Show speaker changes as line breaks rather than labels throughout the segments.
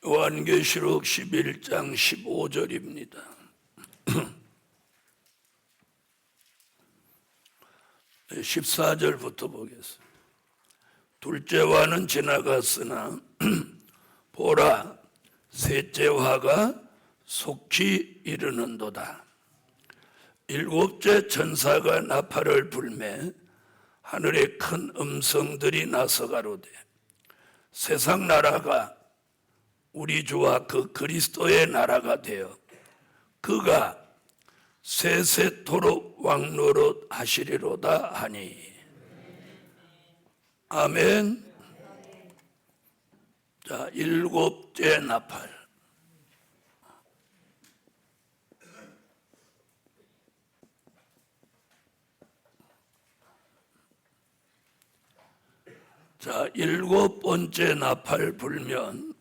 요한계시록 11장 15절입니다. 14절부터 보겠습니다. 둘째화는 지나갔으나 보라, 셋째화가 속히 이르는도다. 일곱째 천사가 나팔을 불매 하늘에 큰 음성들이 나서 가로되 세상 나라가 우리 주와 그 그리스도의 나라가 되어 그가 세세토록 왕노릇 하시리로다 하니. 아멘. 자, 일곱째 나팔. 자, 일곱 번째 나팔 불면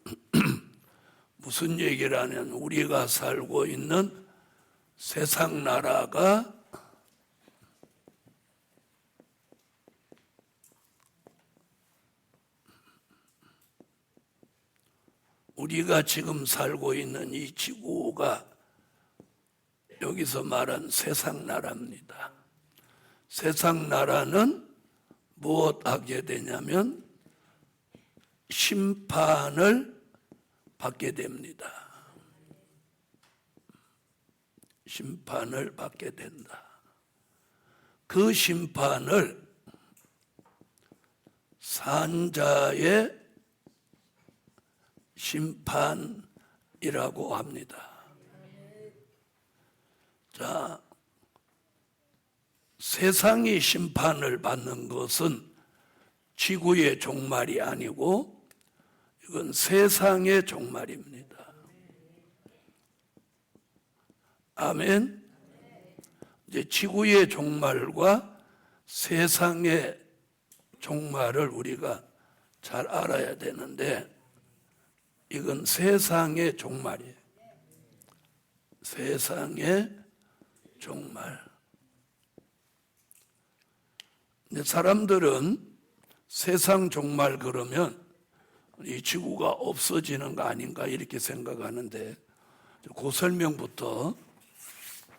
무슨 얘기를 하냐면 우리가 살고 있는 세상 나라가 우리가 지금 살고 있는 이 지구가 여기서 말한 세상 나라입니다. 세상 나라는 무엇 하게 되냐면 심판을 받게 됩니다. 심판을 받게 된다. 그 심판을 산자의 심판이라고 합니다. 자, 세상이 심판을 받는 것은 지구의 종말이 아니고 이건 세상의 종말입니다. 아멘. 이제 지구의 종말과 세상의 종말을 우리가 잘 알아야 되는데 이건 세상의 종말이에요. 세상의 종말. 근데 사람들은 세상 종말 그러면 이 지구가 없어지는 거 아닌가 이렇게 생각하는데 그 설명부터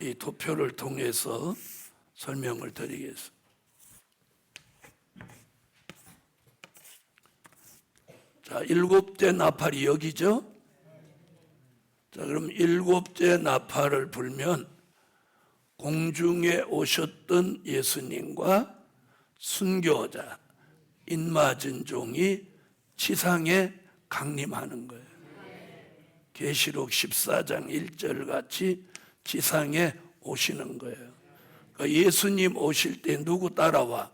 이 도표를 통해서 설명을 드리겠습니다. 자, 일곱째 나팔이 여기죠? 자, 그럼 일곱째 나팔을 불면 공중에 오셨던 예수님과 순교자, 인맞은 종이 지상에 강림하는 거예요. 계시록 14장 1절 같이 지상에 오시는 거예요. 그러니까 예수님 오실 때 누구 따라와?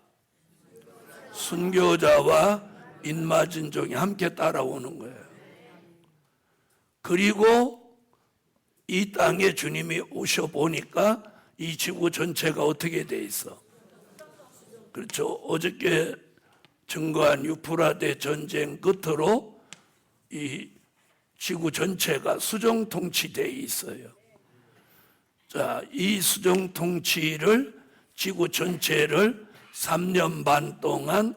순교자와 인맞은 종이 함께 따라오는 거예요. 그리고 이 땅에 주님이 오셔보니까 이 지구 전체가 어떻게 돼 있어? 그렇죠. 어저께 증거한 유프라데 전쟁 끝으로 이 지구 전체가 수정 통치되어 있어요. 자, 이 수정 통치를 지구 전체를 3년 반 동안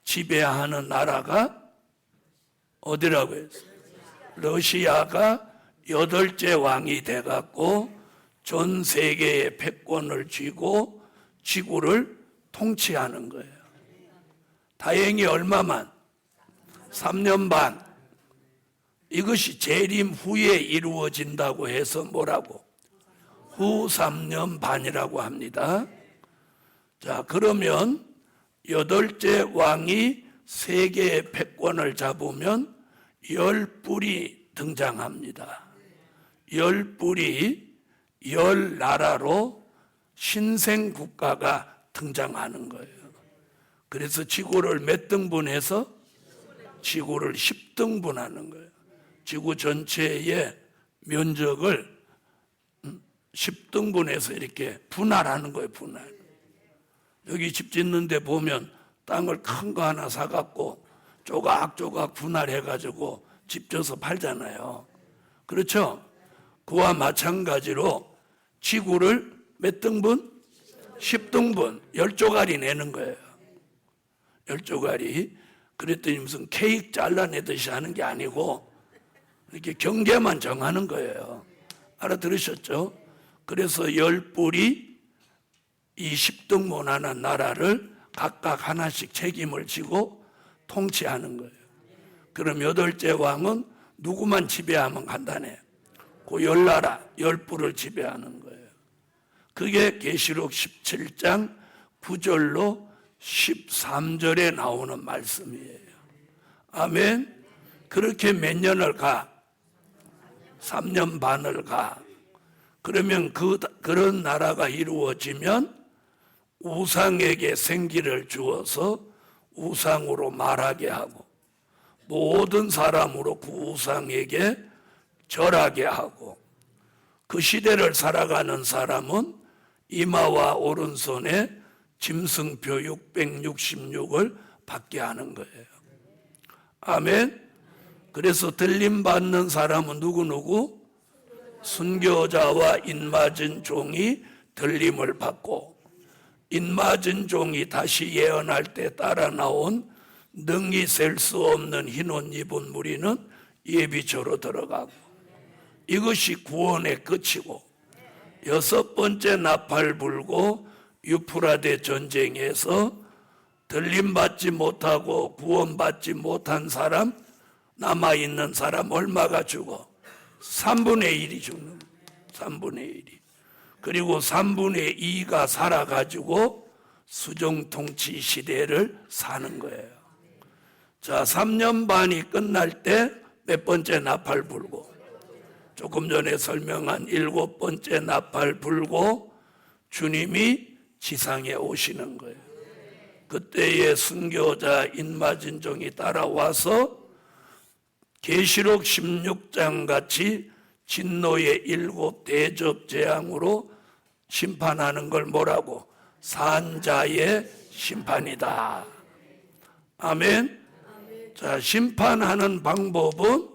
지배하는 나라가 어디라고 했어요? 러시아가 8째 왕이 돼갖고 전 세계의 패권을 쥐고 지구를 통치하는 거예요. 다행히 얼마만? 3년 반. 이것이 재림 후에 이루어진다고 해서 뭐라고? 후 3년 반이라고 합니다. 자, 그러면 8째 왕이 세계의 패권을 잡으면 10뿔이 등장합니다. 10뿔이 10나라로 신생국가가 등장하는 거예요. 그래서 지구를 몇 등분해서? 지구를 10등분하는 거예요. 지구 전체의 면적을 10등분해서 이렇게 분할하는 거예요. 분할. 여기 집 짓는데 보면 땅을 큰 거 하나 사갖고 조각조각 분할해가지고 집 져서 팔잖아요. 그렇죠? 그와 마찬가지로 지구를 몇 등분? 10등분, 10조각이 내는 거예요. 10조각이. 그랬더니 무슨 케이크 잘라내듯이 하는 게 아니고 이렇게 경계만 정하는 거예요. 알아들으셨죠? 그래서 10뿔이 이 10등분하는 나라를 각각 하나씩 책임을 지고 통치하는 거예요. 그럼 8째 왕은 누구만 지배하면 간단해요. 그 10나라, 10뿔을 지배하는 거예요. 그게 계시록 17장 9절로 13절에 나오는 말씀이에요. 아멘. 그렇게 몇 년을 가? 3년 반을 가. 그러면 그런 나라가 이루어지면 우상에게 생기를 주어서 우상으로 말하게 하고 모든 사람으로 그 우상에게 절하게 하고 그 시대를 살아가는 사람은 이마와 오른손에 짐승표 666을 받게 하는 거예요. 아멘. 그래서 들림 받는 사람은 누구? 순교자와 인맞은 종이 들림을 받고 인맞은 종이 다시 예언할 때 따라 나온 능히 셀 수 없는 흰옷 입은 무리는 예비처로 들어가고 이것이 구원의 끝이고 6번째 나팔 불고 유프라데 전쟁에서 들림받지 못하고 구원받지 못한 사람 남아있는 사람 얼마가 죽어? 3분의 1이 죽는 거예요. 3분의 1이. 그리고 3분의 2가 살아가지고 수정통치 시대를 사는 거예요. 자, 3년 반이 끝날 때 몇 번째 나팔 불고 조금 전에 설명한 7번째 나팔 불고 주님이 지상에 오시는 거예요. 그때의 순교자 인맞은 종이 따라와서 계시록 16장 같이 진노의 7 대접 재앙으로 심판하는 걸 뭐라고? 산자의 심판이다. 아멘. 자, 심판하는 방법은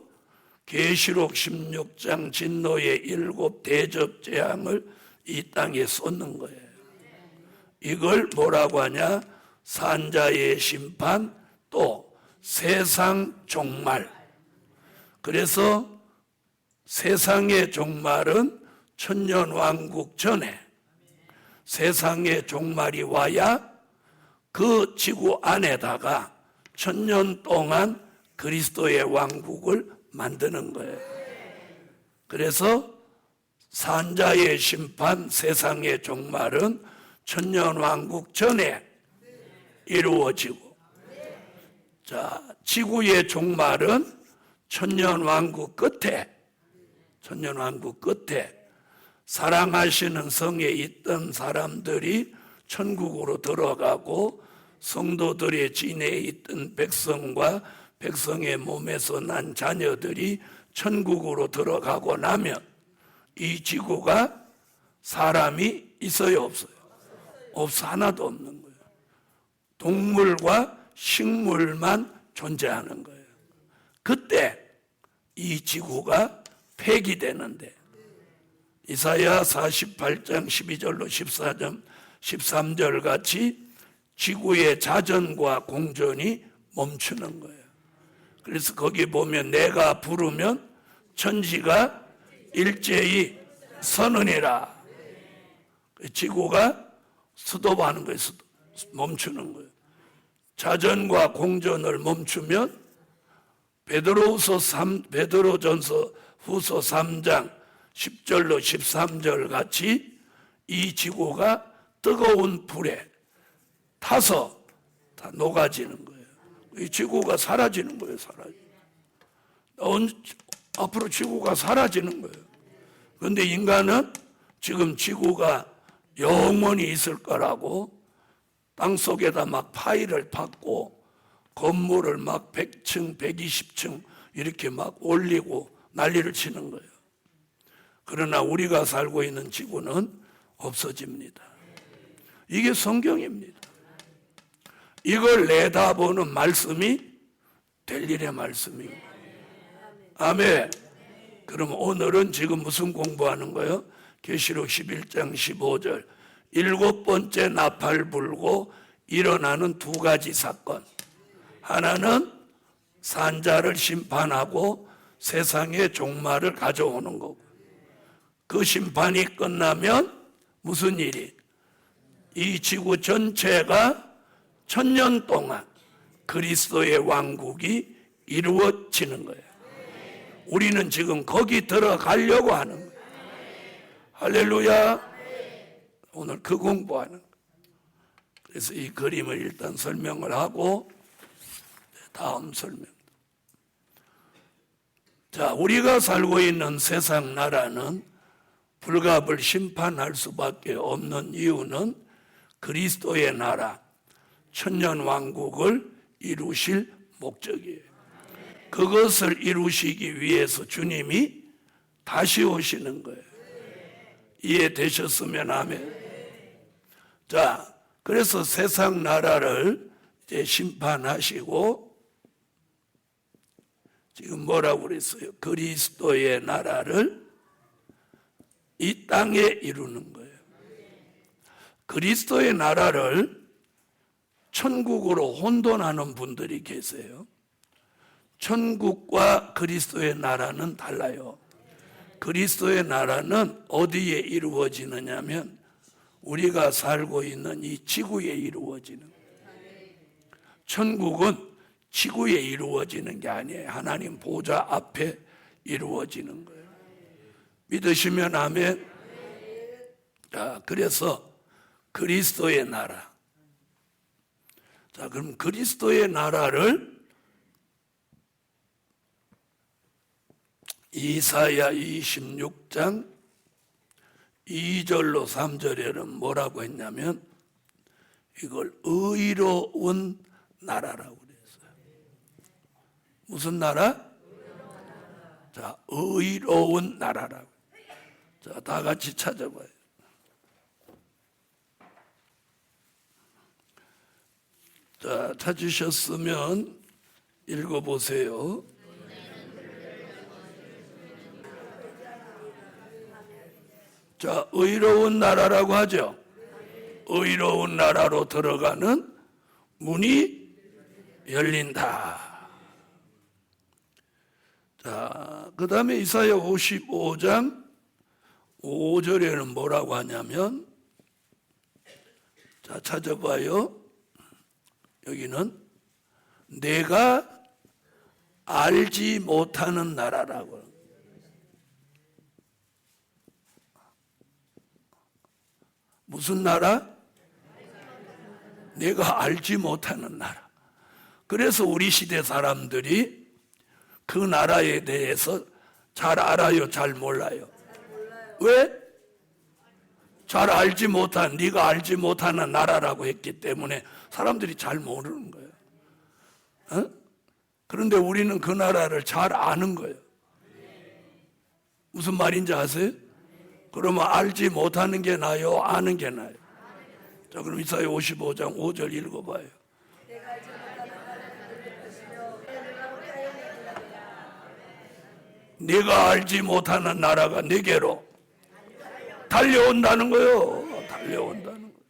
계시록 16장 진노의 7 대접 재앙을 이 땅에 쏟는 거예요. 이걸 뭐라고 하냐? 산자의 심판, 또 세상 종말. 그래서 세상의 종말은 천년왕국 전에 세상의 종말이 와야 그 지구 안에다가 천년 동안 그리스도의 왕국을 만드는 거예요. 그래서 산자의 심판, 세상의 종말은 천년왕국 전에 이루어지고, 자, 지구의 종말은 천년왕국 끝에 사랑하시는 성에 있던 사람들이 천국으로 들어가고 성도들의 진에 있던 백성과 백성의 몸에서 난 자녀들이 천국으로 들어가고 나면 이 지구가 사람이 있어요, 없어요? 없어. 하나도 없는 거예요. 동물과 식물만 존재하는 거예요. 그때 이 지구가 폐기되는데 이사야 48장 12절로 14절 13절 같이 지구의 자전과 공전이 멈추는 거예요. 그래서 거기 보면 내가 부르면 천지가 일제히 서느니라. 지구가 스톱하는 거예요. 멈추는 거예요. 자전과 공전을 멈추면 베드로전서 후서 3장 10절로 13절 같이 이 지구가 뜨거운 불에 타서 다 녹아지는 거예요. 이 지구가 사라지는 거예요. 앞으로 지구가 사라지는 거예요. 그런데 인간은 지금 지구가 영원히 있을 거라고 땅속에다 막 파일을 팠고 건물을 막 100층, 120층 이렇게 막 올리고 난리를 치는 거예요. 그러나 우리가 살고 있는 지구는 없어집니다. 이게 성경입니다. 이걸 내다보는 말씀이 될 일의 말씀이에요. 아멘. 그럼 오늘은 지금 무슨 공부하는 거예요? 계시록 11장 15절 7번째 나팔 불고 일어나는 2가지 사건. 하나는 산자를 심판하고 세상의 종말을 가져오는 거고, 그 심판이 끝나면 무슨 일이? 이 지구 전체가 1000년 동안 그리스도의 왕국이 이루어지는 거예요. 우리는 지금 거기 들어가려고 하는 거예요. 할렐루야. 오늘 그 공부하는 거예요. 그래서 이 그림을 일단 설명을 하고 다음 설명. 자, 우리가 살고 있는 세상 나라는 불갑을 심판할 수밖에 없는 이유는 그리스도의 나라, 천년 왕국을 이루실 목적이에요. 그것을 이루시기 위해서 주님이 다시 오시는 거예요. 이해되셨으면 아멘. 자, 그래서 세상 나라를 이제 심판하시고 지금 뭐라고 그랬어요? 그리스도의 나라를 이 땅에 이루는 거예요. 그리스도의 나라를 천국으로 혼돈하는 분들이 계세요. 천국과 그리스도의 나라는 달라요. 그리스도의 나라는 어디에 이루어지느냐면 우리가 살고 있는 이 지구에 이루어지는 거예요. 천국은 지구에 이루어지는 게 아니에요. 하나님 보좌 앞에 이루어지는 거예요. 믿으시면 아멘. 자, 그래서 그리스도의 나라. 자, 그럼 그리스도의 나라를 이사야 26장 2절로 3절에는 뭐라고 했냐면 이걸 의로운 나라라고 그랬어요. 무슨 나라? 자, 의로운 나라라고. 자, 다 같이 찾아봐요. 자, 찾으셨으면 읽어보세요. 자, 의로운 나라라고 하죠. 의로운 나라로 들어가는 문이 열린다. 자, 그 다음에 이사야 55장 5절에는 뭐라고 하냐면, 자, 찾아봐요. 여기는 내가 알지 못하는 나라라고. 무슨 나라? 내가 알지 못하는 나라. 그래서 우리 시대 사람들이 그 나라에 대해서 잘 알아요, 잘 몰라요? 왜? 잘 알지 못한, 네가 알지 못하는 나라라고 했기 때문에 사람들이 잘 모르는 거예요. 어? 그런데 우리는 그 나라를 잘 아는 거예요. 무슨 말인지 아세요? 그러면 알지 못하는 게 나아요? 아는 게 나아요? 자, 그럼 이사야 55장 5절 읽어봐요. 네가 알지 못하는 나라가 네게로 달려온다는 거예요. 달려온다는 거예요.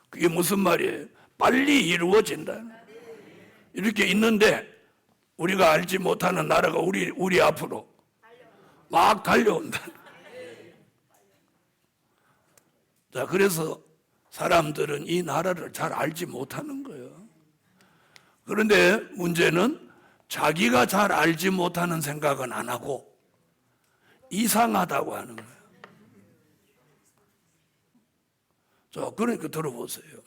그게 무슨 말이에요? 빨리 이루어진다는 거예요. 이렇게 있는데 우리가 알지 못하는 나라가 우리 앞으로 막 달려온다는 거예요. 자, 그래서 사람들은 이 나라를 잘 알지 못하는 거예요. 그런데 문제는 자기가 잘 알지 못하는 생각은 안 하고 이상하다고 하는 거예요. 자, 그러니까 들어보세요.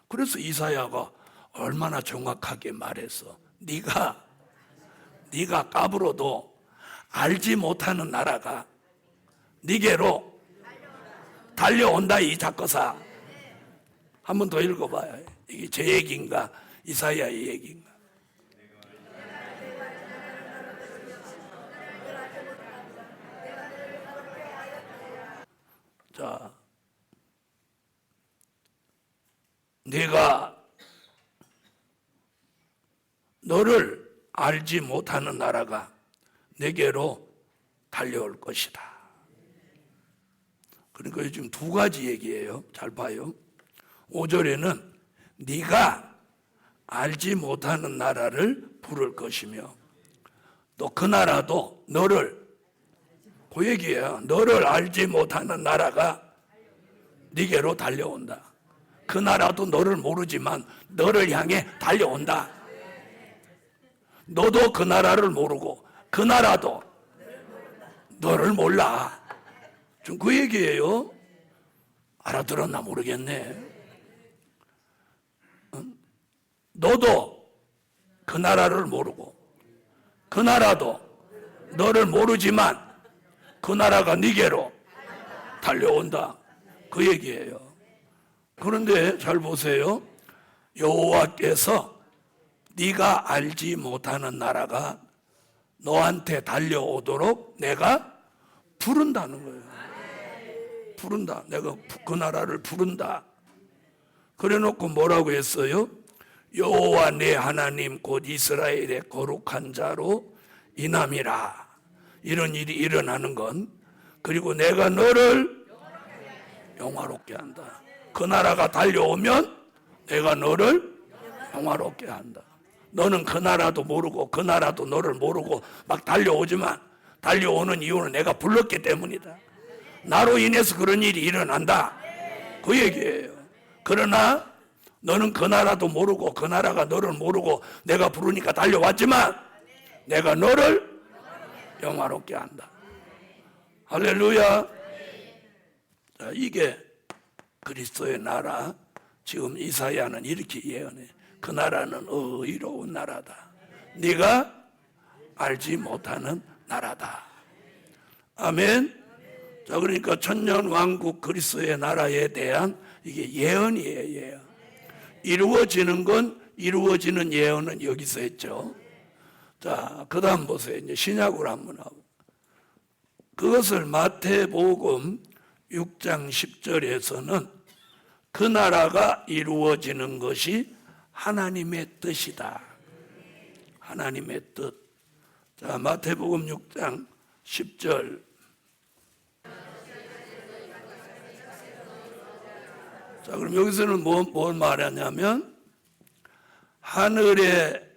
그래서 이사야가 얼마나 정확하게 말했어. 네가 까불어도 알지 못하는 나라가 네게로 달려온다, 이 작거사. 한 번 더 읽어봐요. 이게 제 얘기인가 이사야의 얘기인가? 자, 내가 너를 알지 못하는 나라가 내게로 달려올 것이다. 그러니까 요즘 두 가지 얘기예요. 잘 봐요. 5절에는 네가 알지 못하는 나라를 부를 것이며 또 그 나라도 너를, 그 얘기예요. 너를 알지 못하는 나라가 네게로 달려온다. 그 나라도 너를 모르지만 너를 향해 달려온다. 너도 그 나라를 모르고 그 나라도 너를 몰라. 좀 그 얘기예요. 알아들었나 모르겠네. 너도 그 나라를 모르고 그 나라도 너를 모르지만 그 나라가 네게로 달려온다. 그 얘기예요. 그런데 잘 보세요. 여호와께서 네가 알지 못하는 나라가 너한테 달려오도록 내가 부른다는 거예요. 부른다. 내가 그 나라를 부른다. 그래놓고 뭐라고 했어요? 여호와 내 하나님 곧 이스라엘의 거룩한 자로 인함이라. 이런 일이 일어나는 건, 그리고 내가 너를 영화롭게 한다. 그 나라가 달려오면 내가 너를 영화롭게 한다. 너는 그 나라도 모르고 그 나라도 너를 모르고 막 달려오지만 달려오는 이유는 내가 불렀기 때문이다. 나로 인해서 그런 일이 일어난다. 그 얘기예요. 그러나 너는 그 나라도 모르고 그 나라가 너를 모르고 내가 부르니까 달려왔지만 내가 너를 영화롭게 한다. 할렐루야. 자, 이게 그리스도의 나라. 지금 이사야는 이렇게 예언해. 그 나라는 의로운 나라다. 네가 알지 못하는 나라다. 아멘. 자, 그러니까 천년왕국 그리스도의 나라에 대한 이게 예언이에요. 예언. 이루어지는 건, 이루어지는 예언은 여기서 했죠. 자, 그 다음 보세요. 이제 신약으로 한번 하고. 그것을 마태복음 6장 10절에서는 그 나라가 이루어지는 것이 하나님의 뜻이다. 하나님의 뜻. 자, 마태복음 6장 10절. 자, 그럼 여기서는 뭘 말하냐면 하늘의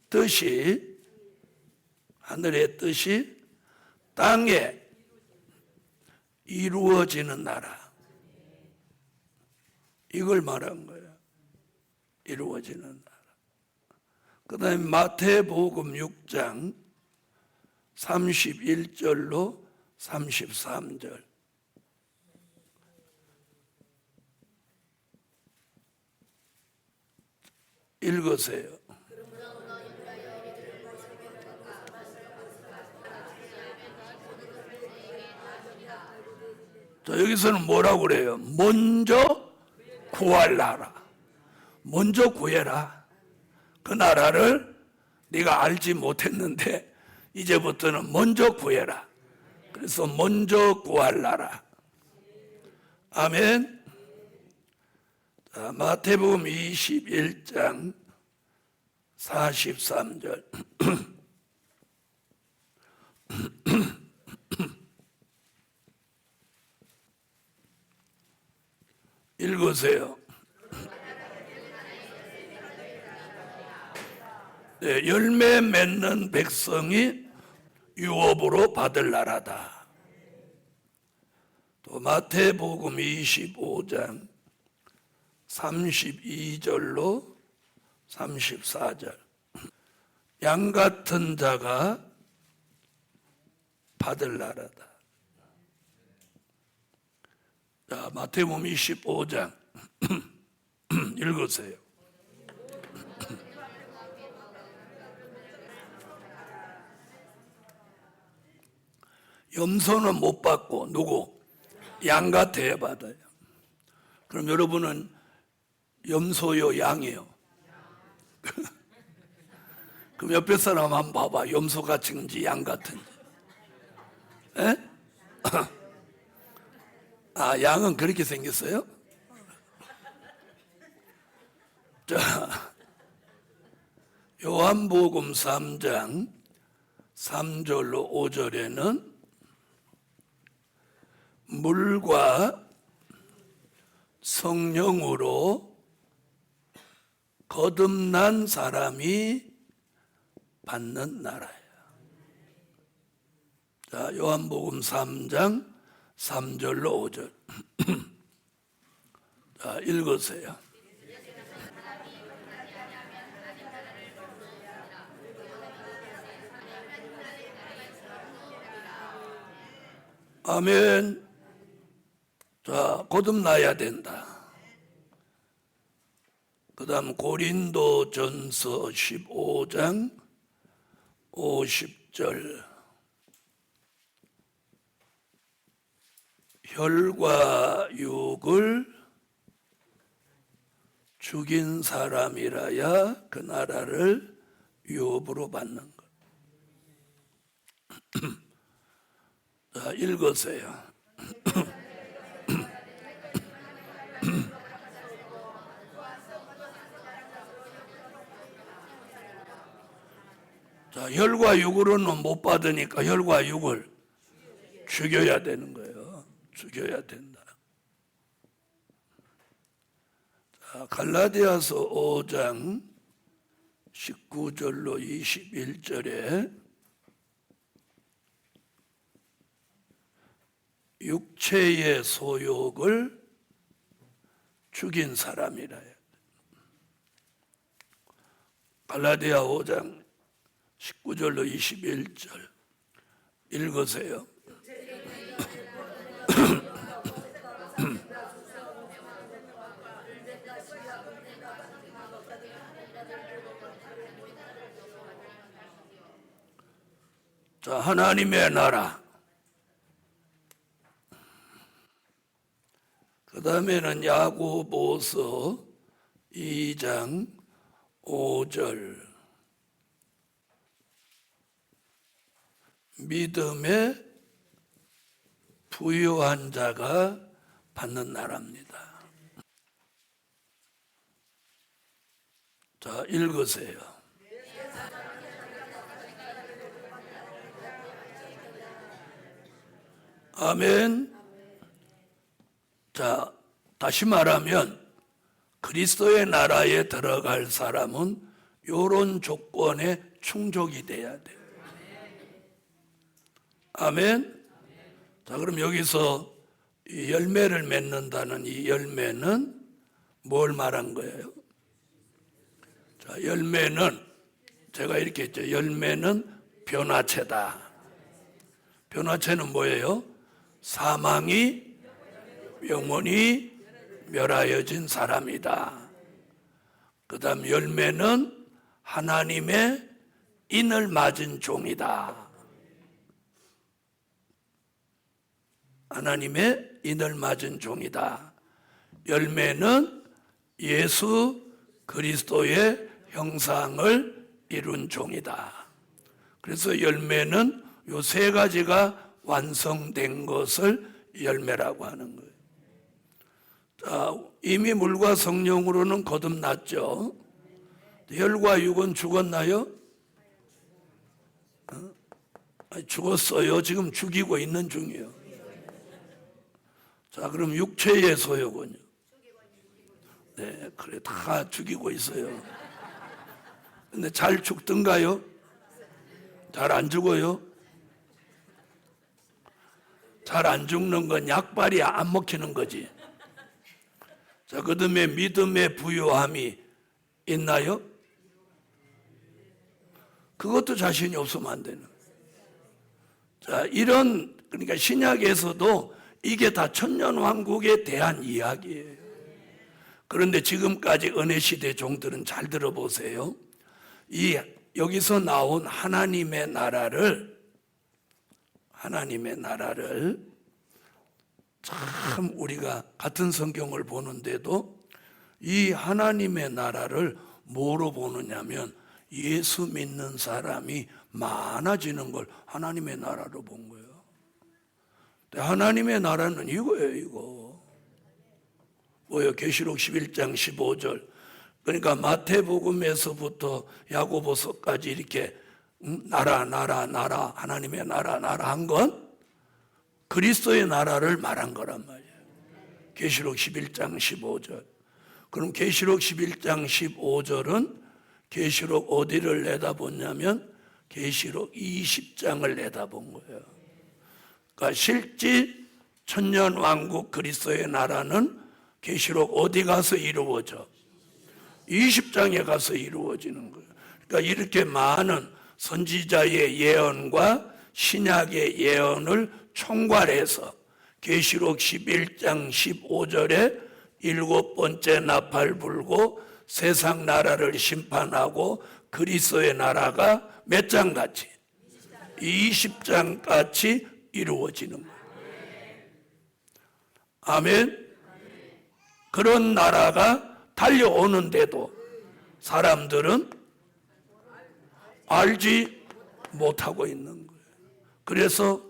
뜻이 땅에 이루어지는 나라. 이걸 말한 거예요. 이루어지는 나라. 그 다음에 마태복음 6장 31절로 33절. 읽으세요. 자, 여기서는 뭐라고 그래요? 먼저 구하라. 먼저 구해라. 그 나라를 네가 알지 못했는데 이제부터는 먼저 구해라. 그래서 먼저 구하라. 아멘. 자, 마태복음 21장 43절. 읽으세요. 네, 열매 맺는 백성이 유업으로 받을 나라다. 또 마태복음 25장 32절로 34절. 양 같은 자가 받을 나라다. 자, 마태복음 25장 읽으세요. 염소는 못 받고 누구? 양 같아야 받아요. 그럼 여러분은 염소요, 양이요? 그럼 옆에 사람 한번 봐봐. 염소 같은지 양 같은지. 에? 아, 양은 그렇게 생겼어요? 자, 요한복음 3장 3절로 5절에는 물과 성령으로 거듭난 사람이 받는 나라예요. 자, 요한복음 3장 3절로 5절. 자, 읽으세요. 아멘. 자, 거듭나야 된다. 그 다음 고린도전서 15장 50절. 혈과 육을 죽인 사람이라야 그 나라를 유업으로 받는 것. 자, 읽으세요. 자, 혈과 육으로는 못 받으니까 혈과 육을 죽여야 되는 거예요. 죽여야 된다. 자, 갈라디아서 5장 19절로 21절에 육체의 소욕을 죽인 사람이라. 갈라디아 5장 19절로 21절 읽으세요. 자, 하나님의 나라. 그 다음에는 야고보서 2장 5절. 믿음에 부유한 자가 받는 나라입니다. 자, 읽으세요. 아멘. 자, 다시 말하면 그리스도의 나라에 들어갈 사람은 이런 조건에 충족이 돼야 돼요. 아멘. 자, 그럼 여기서 이 열매를 맺는다는 이 열매는 뭘 말한 거예요? 자, 열매는 제가 이렇게 했죠. 열매는 변화체다. 변화체는 뭐예요? 사망이 영원히 멸하여진 사람이다. 그 다음 열매는 하나님의 인을 맞은 종이다. 하나님의 인을 맞은 종이다. 열매는 예수 그리스도의 형상을 이룬 종이다. 그래서 열매는 요 세 가지가 완성된 것을 열매라고 하는 거예요. 자, 이미 물과 성령으로는 거듭났죠. 혈과 육은 죽었나요? 죽었어요. 지금 죽이고 있는 중이에요. 자, 그럼 육체의 소욕은요? 네, 그래, 다 죽이고 있어요. 근데 잘 죽던가요? 잘 안 죽어요? 잘 안 죽는 건 약발이 안 먹히는 거지. 자, 그 다음에 믿음의 부요함이 있나요? 그것도 자신이 없으면 안 되는. 자, 그러니까 신약에서도 이게 다 천년왕국에 대한 이야기예요. 그런데 지금까지 은혜시대 종들은 잘 들어보세요. 여기서 나온 하나님의 나라를 참 우리가 같은 성경을 보는데도 이 하나님의 나라를 뭐로 보느냐면 예수 믿는 사람이 많아지는 걸 하나님의 나라로 본 거예요. 하나님의 나라는 이거예요, 이거. 뭐예요? 계시록 11장 15절. 그러니까 마태복음에서부터 야고보서까지 이렇게 나라 하나님의 나라 한 건 그리스도의 나라를 말한 거란 말이에요. 계시록 11장 15절. 그럼 계시록 11장 15절은 계시록 어디를 내다보냐면 계시록 20장을 내다본 거예요. 그러니까 실제 천년왕국 그리스도의 나라는 계시록 어디 가서 이루어져? 20장에 가서 이루어지는 거예요. 그러니까 이렇게 많은 선지자의 예언과 신약의 예언을 총괄해서 계시록 11장 15절에 일곱 번째 나팔 불고 세상 나라를 심판하고 그리스도의 나라가 몇 장같이? 20장같이 이루어지는 거예요. 아멘. 그런 나라가 달려오는데도 사람들은 알지 못하고 있는 거예요. 그래서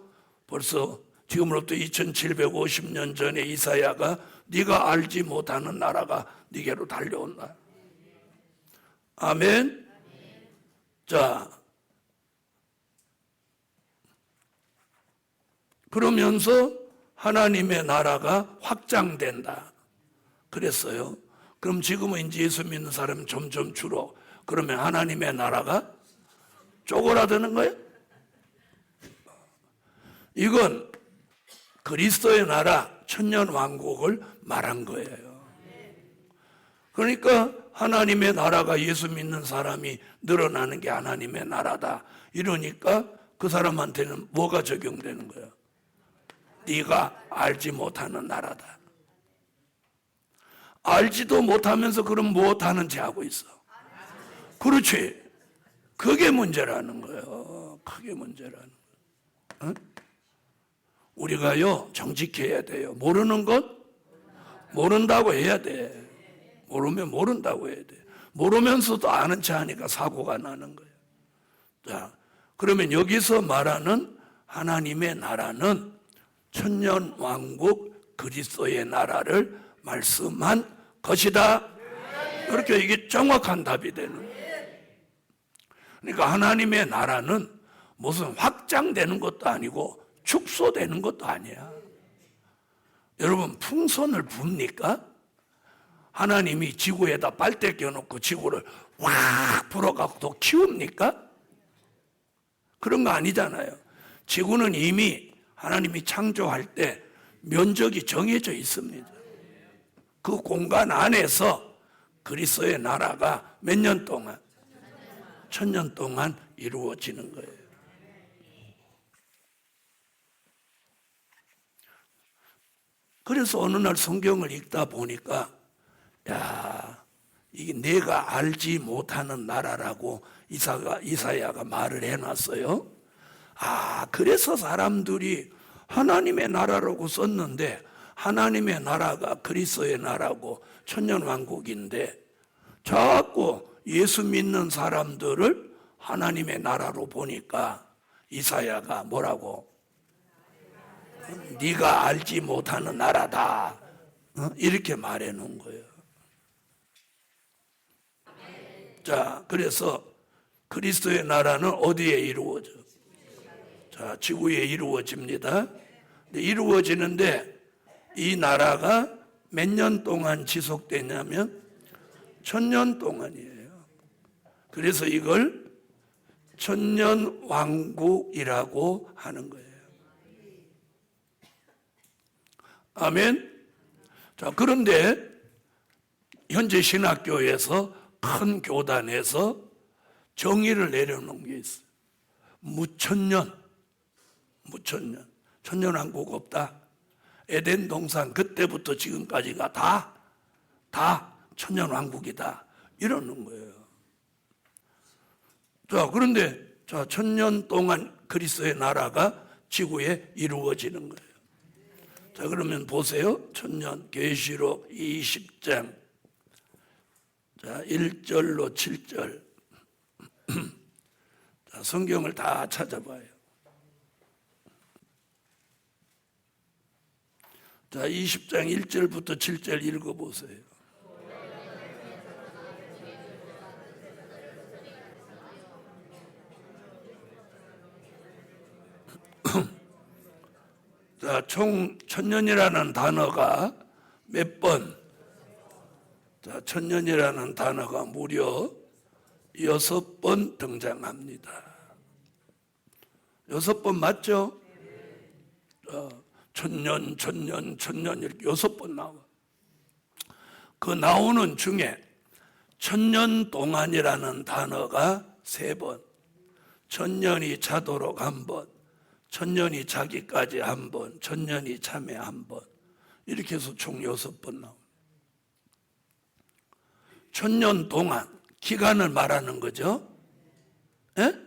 벌써 지금으로부터 2750년 전에 이사야가 네가 알지 못하는 나라가 네게로 달려온다. 아멘. 자, 그러면서 하나님의 나라가 확장된다 그랬어요. 그럼 지금은 이제 예수 믿는 사람이 점점 줄어. 그러면 하나님의 나라가 쪼그라드는 거예요? 이건 그리스도의 나라 천년 왕국을 말한 거예요. 그러니까 하나님의 나라가 예수 믿는 사람이 늘어나는 게 하나님의 나라다. 이러니까 그 사람한테는 뭐가 적용되는 거예요? 네가 알지 못하는 나라다. 알지도 못하면서 그럼 무엇하는 체 하고 있어? 그렇지. 그게 문제라는 거예요. 그게 문제라는 거예요. 우리가요 정직해야 돼요. 모르는 것 모른다고 해야 돼. 모르면 모른다고 해야 돼. 모르면서도 아는 체 하니까 사고가 나는 거예요. 자, 그러면 여기서 말하는 하나님의 나라는 천년 왕국 그리스도의 나라를 말씀한 것이다. 그렇게 이게 정확한 답이 되는 거예요. 그러니까 하나님의 나라는 무슨 확장되는 것도 아니고 축소되는 것도 아니야. 여러분 풍선을 붑니까? 하나님이 지구에다 빨대 껴놓고 지구를 확 불어갖고 또 키웁니까? 그런 거 아니잖아요. 지구는 이미 하나님이 창조할 때 면적이 정해져 있습니다. 그 공간 안에서 그리스도의 나라가 몇 년 동안? 1000년 동안 이루어지는 거예요. 그래서 어느 날 성경을 읽다 보니까 야, 이게 내가 알지 못하는 나라라고 이사야가 말을 해놨어요. 아, 그래서 사람들이 하나님의 나라라고 썼는데 하나님의 나라가 그리스도의 나라고 천년왕국인데 자꾸 예수 믿는 사람들을 하나님의 나라로 보니까 이사야가 뭐라고? 네가 알지 못하는 나라다. 이렇게 말해 놓은 거예요. 자, 그래서 그리스도의 나라는 어디에 이루어져? 자, 지구에 이루어집니다. 이루어지는데 이 나라가 몇 년 동안 지속되냐면 1000년 동안이에요. 그래서 이걸 천년왕국이라고 하는 거예요. 아멘. 자, 그런데 현재 신학교에서 큰 교단에서 정의를 내려놓은 게 있어요. 무천년, 천년왕국 없다. 에덴 동산 그때부터 지금까지가 다 천년왕국이다. 이러는 거예요. 자, 그런데 자, 1000년 동안 그리스도의 나라가 지구에 이루어지는 거예요. 자, 그러면 보세요. 천년 계시록 20장 자, 1절로 7절. 자, 성경을 다 찾아봐요. 자, 20장 1절부터 7절 읽어보세요. 자, 총 천년이라는 단어가 몇 번? 자, 천년이라는 단어가 무려 6번 등장합니다. 6번 맞죠? 천년, 천년, 천년 이렇게 6번 나와. 그 나오는 중에 천년 동안이라는 단어가 3번, 천년이 차도록 1번, 천년이 자기까지 1번, 천년이 참에 1번, 이렇게 해서 총 6번 나옵니다. 천년 동안, 기간을 말하는 거죠. 예?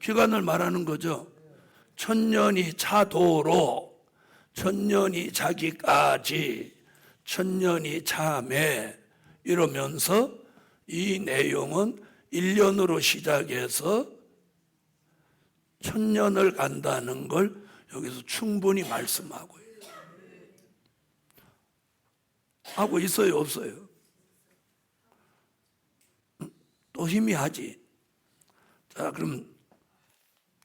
기간을 말하는 거죠. 천년이 차도록, 천년이 자기까지, 천년이 참에, 이러면서 이 내용은 1년으로 시작해서 천년을 간다는 걸 여기서 충분히 말씀하고 있어요. 하고 있어요, 없어요? 또 희미하지. 자, 그럼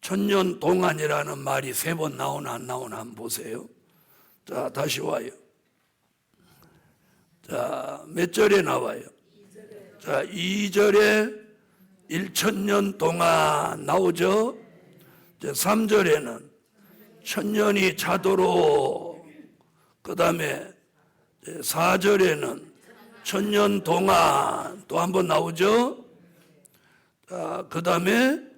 천년 동안이라는 말이 3번 나오나 안 나오나 한번 보세요. 자, 다시 와요. 자, 몇 절에 나와요? 자, 2절에 1천년 동안 나오죠. 3절에는 천년이 차도록, 그 다음에 4절에는 천년 동안 또 한 번 나오죠. 자, 그 다음에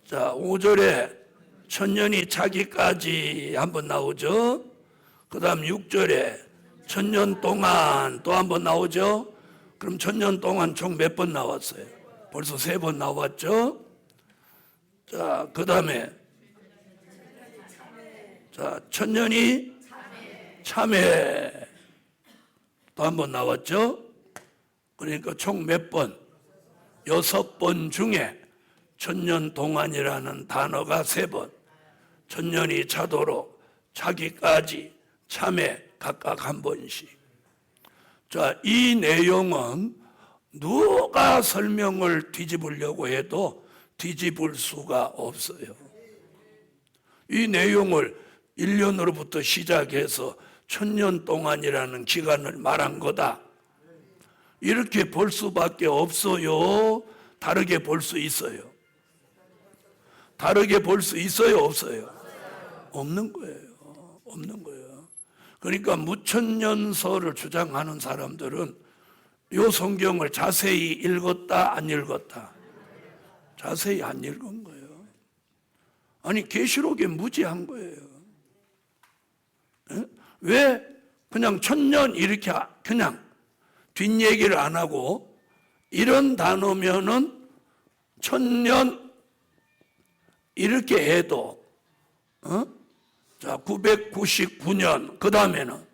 자, 5절에 천년이 차기까지 한 번 나오죠. 그 다음 6절에 천년 동안 또 한 번 나오죠. 그럼 천년 동안 총 몇 번 나왔어요? 벌써 3번 나왔죠. 자, 그 다음에 자, 천년이 참회 또 한 번 나왔죠. 그러니까 총 몇 번? 6번 중에 천년 동안이라는 단어가 3번, 천년이 차도록, 차기까지, 참회 각각 1번씩. 자, 이 내용은 누가 설명을 뒤집으려고 해도 뒤집을 수가 없어요. 이 내용을 1년으로부터 시작해서 천년 동안이라는 기간을 말한 거다, 이렇게 볼 수밖에 없어요? 다르게 볼 수 있어요? 다르게 볼 수 있어요, 없어요? 없는 거예요. 없는 거예요. 그러니까 무천년설을 주장하는 사람들은 이 성경을 자세히 읽었다, 안 읽었다? 자세히 안 읽은 거예요. 아니, 계시록에 무지한 거예요. 에? 왜 그냥 천년 이렇게 그냥 뒷얘기를 안 하고, 이런 단어면은 천년 이렇게 해도 자, 999년, 그 다음에는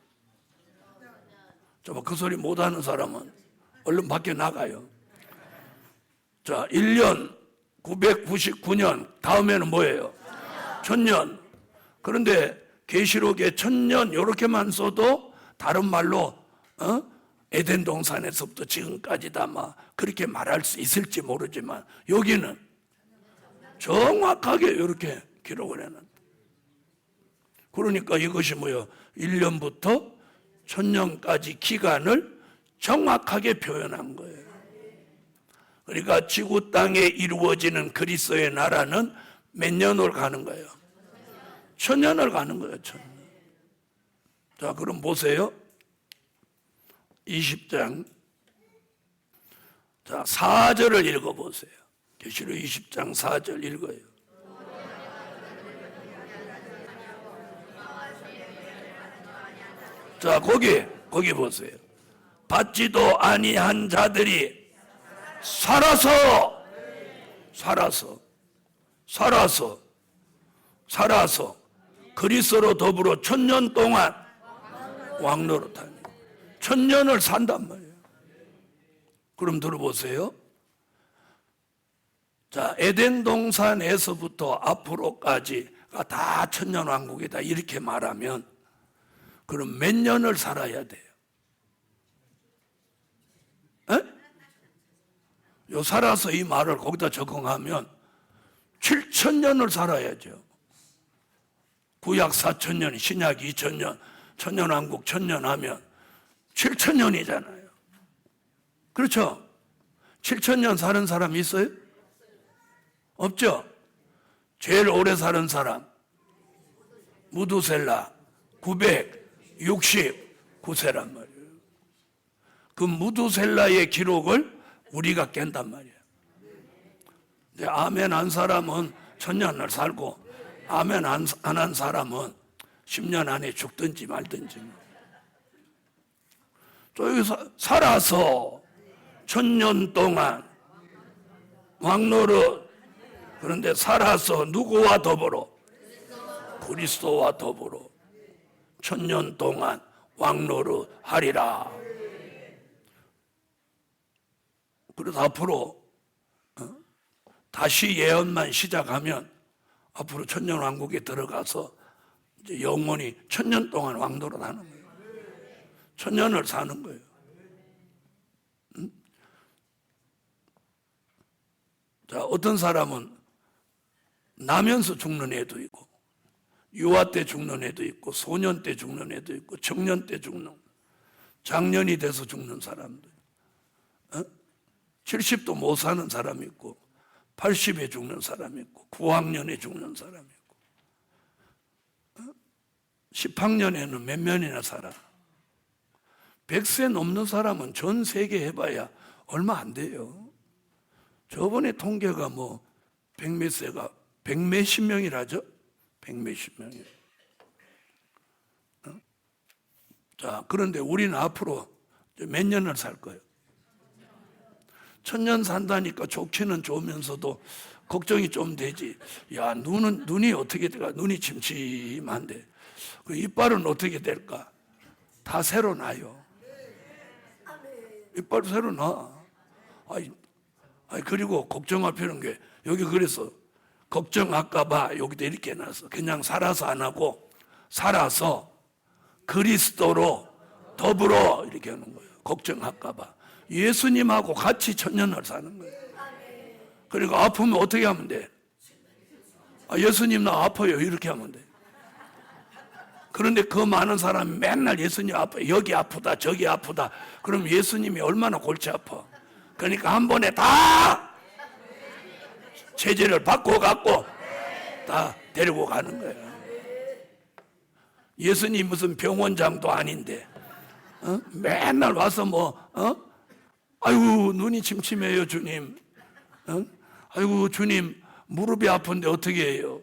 그 소리 못하는 사람은 얼른 밖에 나가요. 자, 1년 999년 다음에는 뭐예요? 천년. 그런데 계시록에 천년 이렇게만 써도 다른 말로 에덴 동산에서부터 지금까지다 막 그렇게 말할 수 있을지 모르지만 여기는 정확하게 이렇게 기록을 해놨다. 그러니까 이것이 뭐예요? 1년부터 천년까지 기간을 정확하게 표현한 거예요. 그러니까 지구 땅에 이루어지는 그리스도의 나라는 몇 년을 가는 거예요? 천년을 가는 거예요. 천년. 자, 그럼 보세요. 20장 자, 4절을 읽어보세요. 계시록 20장 4절 읽어요. 자, 거기 보세요. 받지도 아니한 자들이 살아서 그리스도로 더불어 천년 동안 왕노릇하니 천년을 산단 말이에요. 그럼 들어보세요. 자, 에덴 동산에서부터 앞으로까지가 다 천년 왕국이다 이렇게 말하면 그럼 몇 년을 살아야 돼요? 에? 요 살아서 이 말을 거기다 적응하면 7천년을 살아야죠. 구약 4천년, 신약 2천년, 천년왕국 천년 하면 7천년이잖아요. 그렇죠? 7천년 사는 사람 있어요? 없죠? 제일 오래 사는 사람 무두셀라 969세란 말이에요. 그 무두셀라의 기록을 우리가 깬단 말이에요. 아멘 한 사람은 1000년을 살고 아멘 안 한 사람은 10년 안에 죽든지 말든지. 또 여기서 살아서 1000년 동안 왕노릇, 그런데 살아서 누구와 더불어? 그리스도와 더불어 1000년 동안 왕노릇 하리라. 그래서 앞으로 다시 예언만 시작하면 앞으로 천년왕국에 들어가서 이제 영원히 1000년 동안 왕노릇 하는 거예요. 1000년을 사는 거예요. 자, 어떤 사람은 나면서 죽는 애도 있고, 유아 때 죽는 애도 있고, 소년 때 죽는 애도 있고, 청년 때 죽는, 장년이 돼서 죽는 사람도, 70도 못 사는 사람이 있고, 80에 죽는 사람이 있고, 9학년에 죽는 사람이 있고, 10학년에는 몇 년이나 살아. 100세 넘는 사람은 전 세계 해봐야 얼마 안 돼요. 저번에 통계가 뭐, 100몇세가, 100몇십 명이라죠? 100몇십 명이. 자, 그런데 우리는 앞으로 몇 년을 살 거예요? 1000년 산다니까 좋기는 좋으면서도 걱정이 좀 되지. 야, 눈이 어떻게 될까? 눈이 침침한데. 그 이빨은 어떻게 될까? 다 새로 나요. 이빨 새로 나. 그리고 걱정할 필요한 게, 여기 그래서 걱정할까봐 여기다 이렇게 해놨어. 그냥 살아서 안 하고, 살아서 그리스도로 더불어 이렇게 하는 거예요. 걱정할까봐. 예수님하고 같이 1000년을 사는 거예요. 그리고 아프면 어떻게 하면 돼? 예수님 나 아파요 이렇게 하면 돼. 그런데 그 많은 사람이 맨날 예수님 아파요, 여기 아프다 저기 아프다. 그럼 예수님이 얼마나 골치 아파. 그러니까 한 번에 다 체질을 바꿔갖고 다 데리고 가는 거예요. 예수님 무슨 병원장도 아닌데 맨날 와서 아이고 눈이 침침해요 주님. 아이고 주님 무릎이 아픈데 어떻게 해요?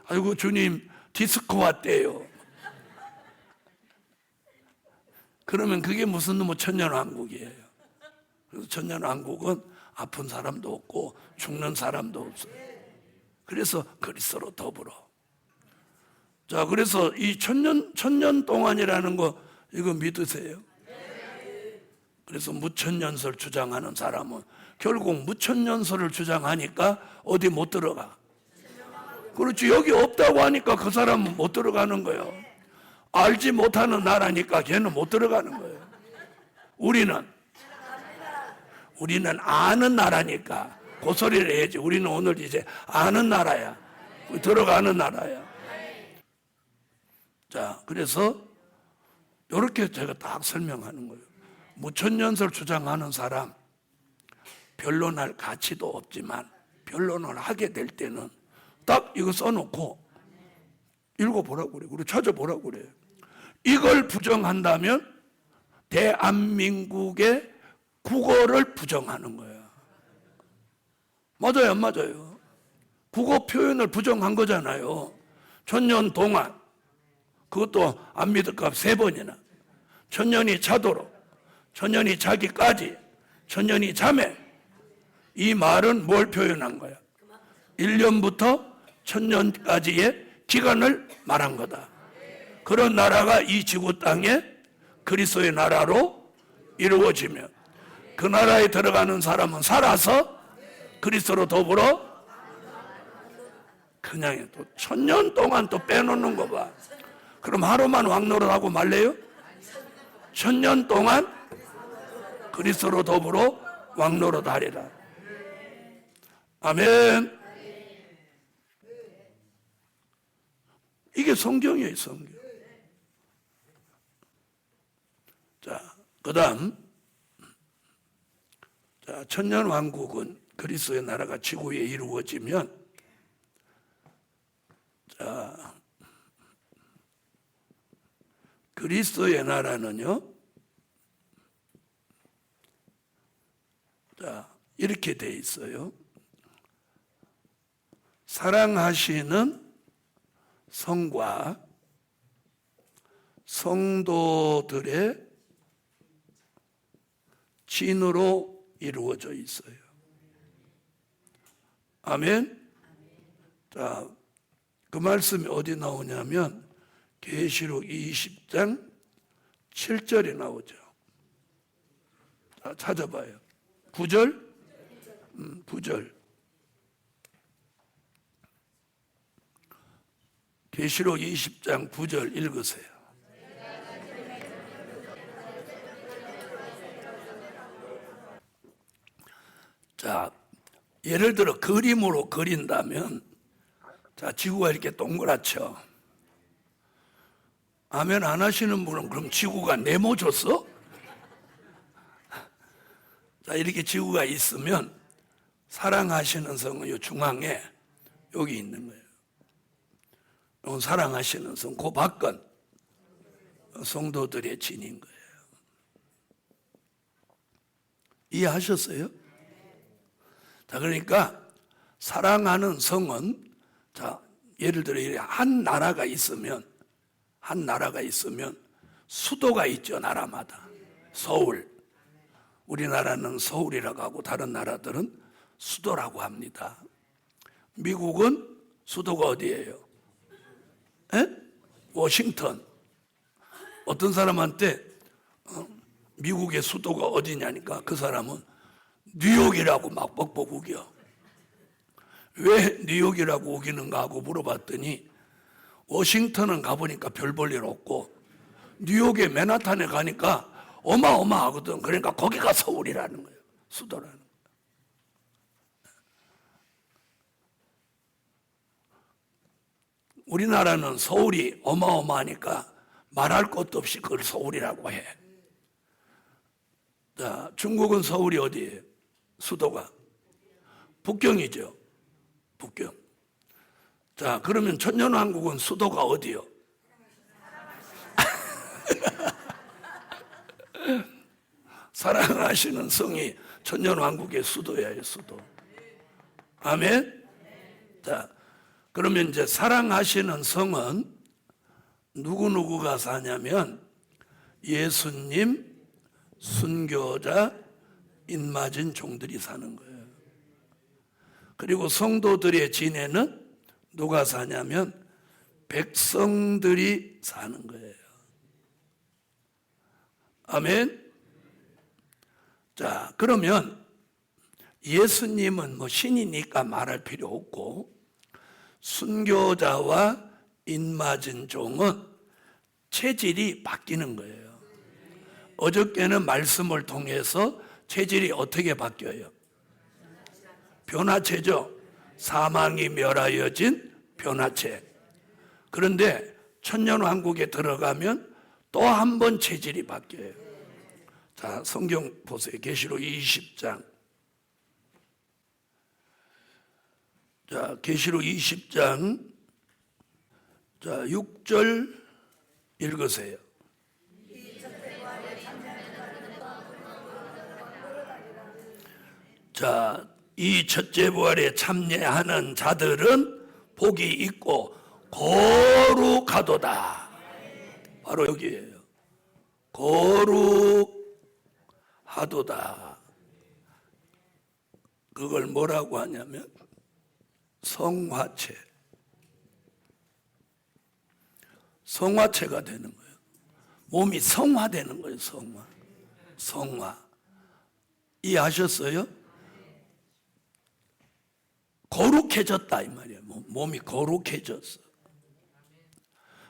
아이고 주님 디스크 왔대요. 그러면 그게 무슨 천년왕국이에요. 그래서 천년왕국은 아픈 사람도 없고 죽는 사람도 없어요. 그래서 그리스도로 더불어. 자, 그래서 이 천년 동안이라는 거 이거 믿으세요? 그래서 무천년설 주장하는 사람은 결국 무천년설을 주장하니까 어디 못 들어가. 그렇지, 여기 없다고 하니까 그 사람은 못 들어가는 거예요. 알지 못하는 나라니까 걔는 못 들어가는 거예요. 우리는 아는 나라니까 그 소리를 해야지. 우리는 오늘 이제 아는 나라야. 들어가는 나라야. 자, 그래서 이렇게 제가 딱 설명하는 거예요. 무천년설 주장하는 사람 변론할 가치도 없지만 변론을 하게 될 때는 딱 이거 써놓고 읽어보라고 그래요. 그리고 찾아보라고 그래요. 이걸 부정한다면 대한민국의 국어를 부정하는 거예요. 맞아요, 안 맞아요? 국어 표현을 부정한 거잖아요. 1000년 동안. 그것도 안 믿을까 3번이나. 1000년이 자도록, 1000년이 자기까지, 1000년이 자매. 이 말은 뭘 표현한 거야? 1년부터 1000년까지의 기간을 말한 거다. 그런 나라가 이 지구 땅에 그리스도의 나라로 이루어지며 그 나라에 들어가는 사람은 살아서 그리스도로 더불어 그냥 또 1000년 동안 또 빼놓는 거 봐. 그럼 하루만 왕노릇하고 말래요? 1000년 동안 그리스도로 더불어 왕노릇하리라. 아멘. 이게 성경이에요, 성경. 자, 그 다음. 자, 천년왕국은 그리스도의 나라가 지구에 이루어지면 자, 그리스도의 나라는요, 자, 이렇게 돼 있어요. 사랑하시는 성과 성도들의 진으로 이루어져 있어요. 아멘. 자, 그 말씀이 어디 나오냐면 계시록 20장 7절에 나오죠. 자, 찾아봐요. 9절? 9절. 계시록 20장 9절 읽으세요. 자, 예를 들어 그림으로 그린다면, 자, 지구가 이렇게 동그랗죠. 아멘 안 하시는 분은 그럼 지구가 네모졌어? 자, 이렇게 지구가 있으면 사랑하시는 성은 이 중앙에 여기 있는 거예요. 이건 사랑하시는 성, 그 밖은 성도들의 진인 거예요. 이해하셨어요? 자, 그러니까 사랑하는 성은, 자, 예를 들어 한 나라가 있으면 수도가 있죠, 나라마다. 서울. 우리나라는 서울이라고 하고 다른 나라들은 수도라고 합니다. 미국은 수도가 어디예요? 워싱턴. 어떤 사람한테 미국의 수도가 어디냐니까 그 사람은 뉴욕이라고 막 뻑뻑 우겨. 왜 뉴욕이라고 우기는가 하고 물어봤더니 워싱턴은 가보니까 별 볼 일 없고 뉴욕의 맨하탄에 가니까 어마어마하거든. 그러니까 거기가 서울이라는 거예요. 수도라는 거예요. 우리나라는 서울이 어마어마하니까 말할 것도 없이 그걸 서울이라고 해. 자, 중국은 서울이 어디예요? 수도가 북경이죠. 북경. 자, 그러면 천년왕국은 수도가 어디요? 사랑하시는 성이 천년왕국의 수도예요, 수도. 아멘? 자, 그러면 이제 사랑하시는 성은 누구누구가 사냐면 예수님, 순교자, 인맞은 종들이 사는 거예요. 그리고 성도들의 진에는 누가 사냐면 백성들이 사는 거예요. 아멘? 자, 그러면 예수님은 뭐 신이니까 말할 필요 없고 순교자와 인맞은 종은 체질이 바뀌는 거예요. 어저께는 말씀을 통해서 체질이 어떻게 바뀌어요? 변화체죠. 사망이 멸하여진 변화체. 그런데 천년왕국에 들어가면 또 한 번 체질이 바뀌어요. 자, 성경 보세요. 계시록 20장. 자, 계시록 20장. 자, 6절 읽으세요. 자, 이 첫째 부활에 참여하는 자들은 복이 있고 거룩하도다. 바로 여기에요. 거룩하도다. 그걸 뭐라고 하냐면 성화체. 성화체가 되는 거예요. 몸이 성화되는 거예요. 성화. 이해하셨어요? 거룩해졌다 이 말이에요. 몸이 거룩해졌어.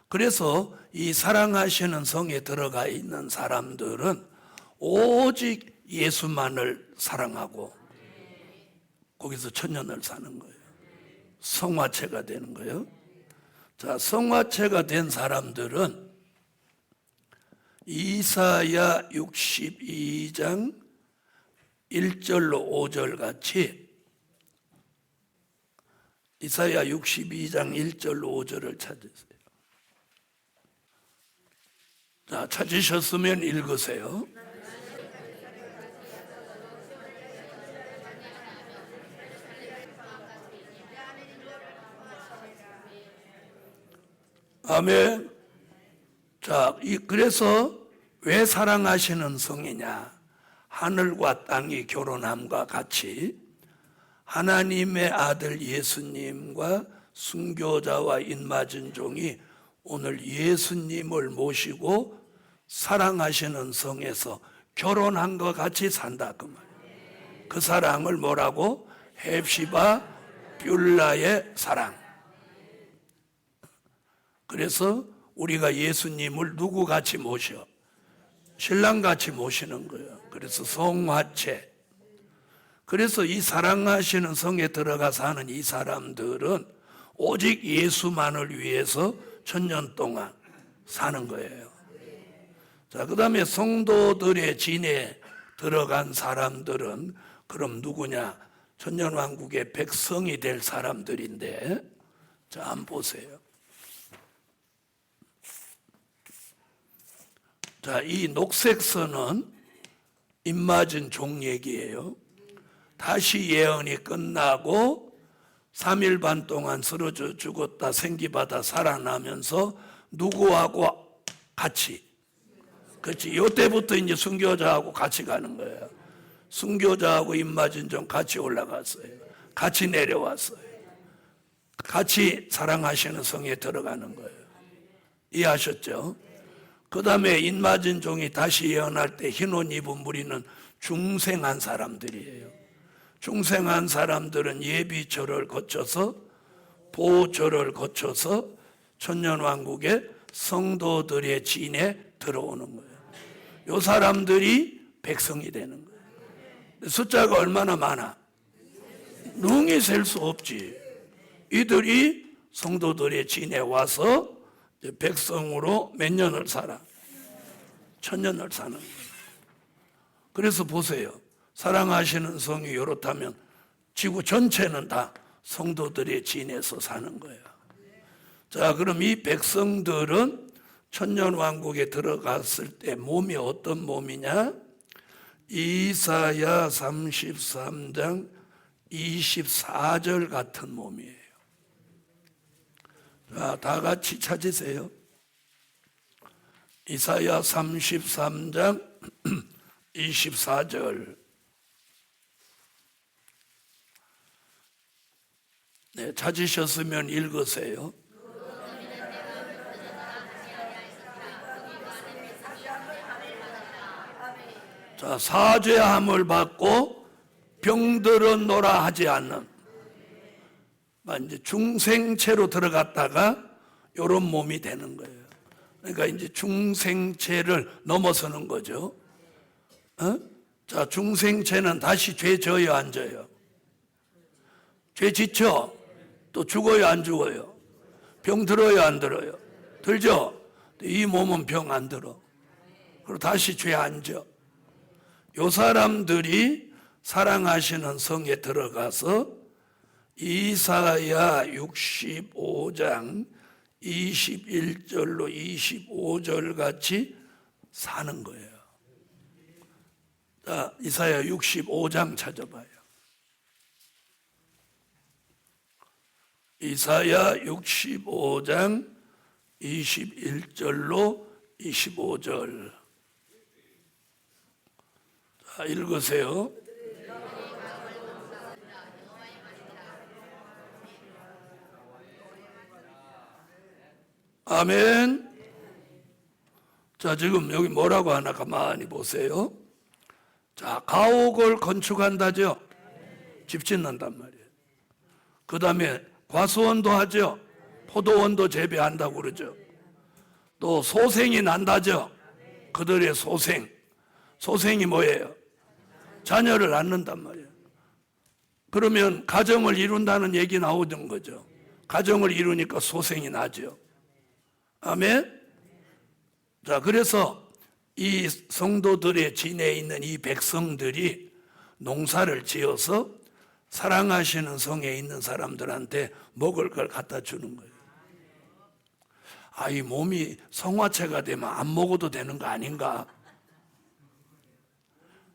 그래서 이 사랑하시는 성에 들어가 있는 사람들은 오직 예수만을 사랑하고 거기서 천년을 사는 거예요. 성화체가 되는 거예요. 자, 성화체가 된 사람들은 이사야 62장 1절로 5절 같이 이사야 62장 1절 5절을 찾으세요. 자, 찾으셨으면 읽으세요. 아멘. 자, 그래서 왜 사랑하시는 성이냐? 하늘과 땅이 결혼함과 같이 하나님의 아들 예수님과 순교자와 인맞은 종이 오늘 예수님을 모시고 사랑하시는 성에서 결혼한 것 같이 산다 그 말이에요. 그 사랑을 뭐라고? 헵시바 뷸라의 사랑. 그래서 우리가 예수님을 누구같이 모셔? 신랑같이 모시는 거예요. 그래서 성화체. 그래서 이 사랑하시는 성에 들어가 사는 이 사람들은 오직 예수만을 위해서 천년 동안 사는 거예요. 자, 그 다음에 성도들의 진에 들어간 사람들은 그럼 누구냐? 천년왕국의 백성이 될 사람들인데, 자, 한번 보세요. 자, 이 녹색 선은 입맞은 종 얘기예요. 다시 예언이 끝나고 3일 반 동안 쓰러져 죽었다 생기받아 살아나면서 누구하고 같이, 그렇지, 이때부터 이제 순교자하고 같이 가는 거예요. 순교자하고 입맞은 종 같이 올라갔어요. 같이 내려왔어요. 같이 사랑하시는 성에 들어가는 거예요. 이해하셨죠? 그 다음에 입맞은 종이 다시 예언할 때 흰 옷 입은 무리는 중생한 사람들이에요. 중생한 사람들은 예비절을 거쳐서 보절을 거쳐서 천년왕국의 성도들의 진에 들어오는 거예요. 이 사람들이 백성이 되는 거예요. 숫자가 얼마나 많아? 능히 셀 수 없지. 이들이 성도들의 진에 와서 백성으로 몇 년을 살아? 천년을 사는 거예요. 그래서 보세요. 사랑하시는 성이 이렇다면 지구 전체는 다 성도들의 진에서 사는 거예요. 자, 그럼 이 백성들은 천년왕국에 들어갔을 때 몸이 어떤 몸이냐? 이사야 33장 24절 같은 몸이에요. 자, 다 같이 찾으세요. 이사야 33장 24절. 네, 찾으셨으면 읽으세요. 자, 사죄함을 받고 병들은 노라 하지 않는, 이제 중생체로 들어갔다가 이런 몸이 되는 거예요. 그러니까 이제 중생체를 넘어서는 거죠. 자, 중생체는 다시 죄 져요, 안 져요? 죄 짓죠? 또 죽어요, 안 죽어요? 병 들어요, 안 들어요? 들죠? 이 몸은 병 안 들어. 그리고 다시 죄 안 져. 요 사람들이 사랑하시는 성에 들어가서 이사야 65장 21절로 25절 같이 사는 거예요. 자, 이사야 65장 찾아봐요. 이사야 65장 21절로 25절. 자, 읽으세요. 아멘. 자, 지금 여기 뭐라고 하나 가만히 보세요. 자, 가옥을 건축한다죠. 집 짓는단 말이에요. 그 다음에 과수원도 하죠. 포도원도 재배한다고 그러죠. 또 소생이 난다죠. 그들의 소생. 소생이 뭐예요? 자녀를 낳는단 말이에요. 그러면 가정을 이룬다는 얘기 나오는 거죠. 가정을 이루니까 소생이 나죠. 아멘. 자, 그래서 이 성도들의 진에 있는 이 백성들이 농사를 지어서 사랑하시는 성에 있는 사람들한테 먹을 걸 갖다 주는 거예요. 이 몸이 성화체가 되면 안 먹어도 되는 거 아닌가?